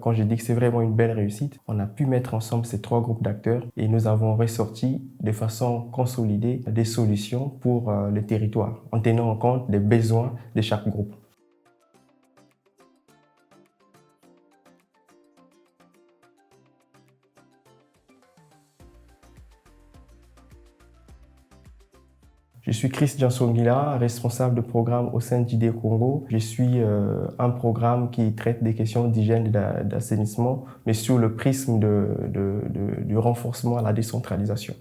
quand j'ai dit que c'est vraiment une belle réussite, on a pu mettre ensemble ces 3 groupes d'acteurs et nous avons ressorti de façon consolidée des solutions pour le territoire, en tenant en compte des besoins de chaque groupe. Je suis Christian Songila, responsable de programme au sein d'IDE Congo. Je suis un programme qui traite des questions d'hygiène et d'assainissement, mais sous le prisme du renforcement à la décentralisation.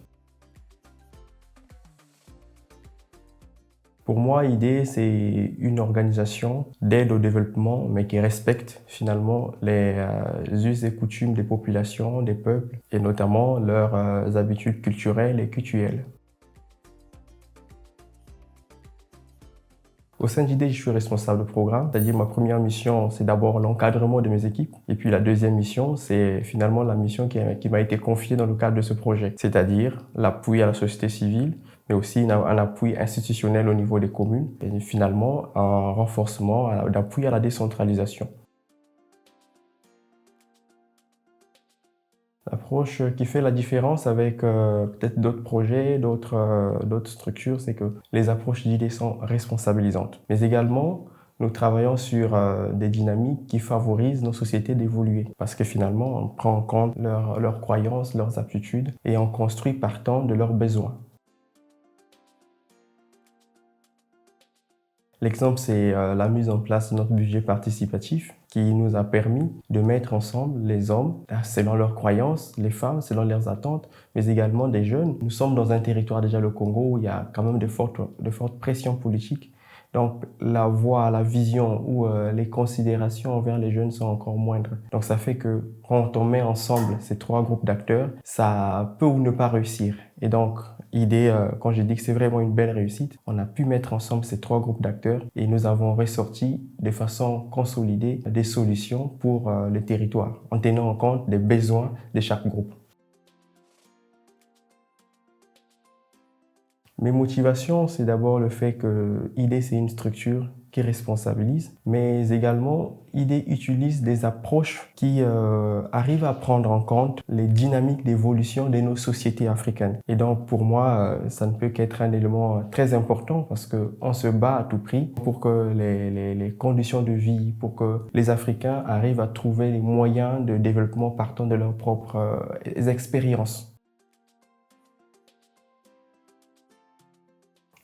Pour moi, IDE, c'est une organisation d'aide au développement, mais qui respecte finalement les us et coutumes des populations, des peuples, et notamment leurs habitudes culturelles et cultuelles. Au sein d'IDE, je suis responsable de programme, c'est-à-dire ma première mission, c'est d'abord l'encadrement de mes équipes. Et puis la deuxième mission, c'est finalement la mission qui m'a été confiée dans le cadre de ce projet, c'est-à-dire l'appui à la société civile, mais aussi un appui institutionnel au niveau des communes et finalement un renforcement d'appui à la décentralisation. L'approche qui fait la différence avec peut-être d'autres projets, d'autres structures, c'est que les approches d'IDE sont responsabilisantes. Mais également, nous travaillons sur des dynamiques qui favorisent nos sociétés d'évoluer. Parce que finalement, on prend en compte leurs croyances, leurs aptitudes et on construit partant de leurs besoins. L'exemple, c'est la mise en place de notre budget participatif qui nous a permis de mettre ensemble les hommes selon leurs croyances, les femmes selon leurs attentes, mais également des jeunes. Nous sommes dans un territoire déjà, le Congo, où il y a quand même de fortes pressions politiques. Donc la voix, la vision ou les considérations envers les jeunes sont encore moindres. Donc ça fait que quand on met ensemble ces 3 groupes d'acteurs, ça peut ou ne pas réussir. Et donc IDE, quand j'ai dit que c'est vraiment une belle réussite, on a pu mettre ensemble ces 3 groupes d'acteurs et nous avons ressorti de façon consolidée des solutions pour le territoire, en tenant en compte des besoins de chaque groupe. Mes motivations, c'est d'abord le fait que IDE, c'est une structure qui responsabilise, mais également IDE utilise des approches qui arrivent à prendre en compte les dynamiques d'évolution de nos sociétés africaines. Et donc pour moi, ça ne peut qu'être un élément très important parce qu'on se bat à tout prix pour que les conditions de vie, pour que les Africains arrivent à trouver les moyens de développement partant de leurs propres expériences.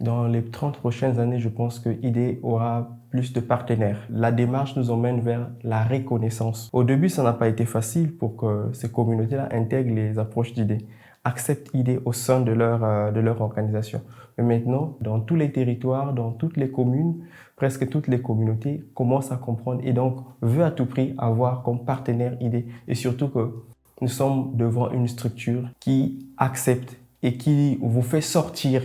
Dans les 30 prochaines années, je pense que IDE aura plus de partenaires. La démarche nous emmène vers la reconnaissance. Au début, ça n'a pas été facile pour que ces communautés-là intègrent les approches d'IDE, acceptent IDE au sein de leur organisation. Mais maintenant, dans tous les territoires, dans toutes les communes, presque toutes les communautés commencent à comprendre et donc veulent à tout prix avoir comme partenaire IDE. Et surtout que nous sommes devant une structure qui accepte et qui vous fait sortir,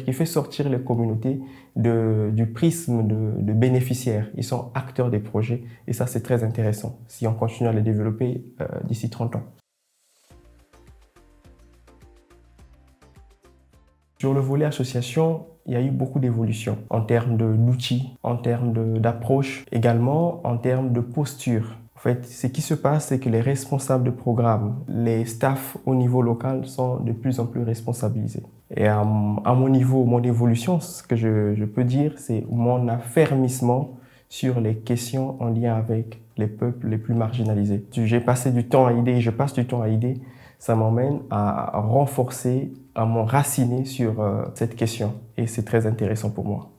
les communautés du prisme de bénéficiaires. Ils sont acteurs des projets et ça, c'est très intéressant si on continue à les développer d'ici 30 ans. Sur le volet association, il y a eu beaucoup d'évolutions en termes d'outils, en termes d'approche, également en termes de posture. En fait, ce qui se passe, c'est que les responsables de programme, les staffs au niveau local sont de plus en plus responsabilisés. Et à mon niveau, mon évolution, ce que je peux dire, c'est mon affermissement sur les questions en lien avec les peuples les plus marginalisés. J'ai passé du temps à IDE, je passe du temps à IDE, ça m'emmène à renforcer, à m'enraciner sur cette question. Et c'est très intéressant pour moi.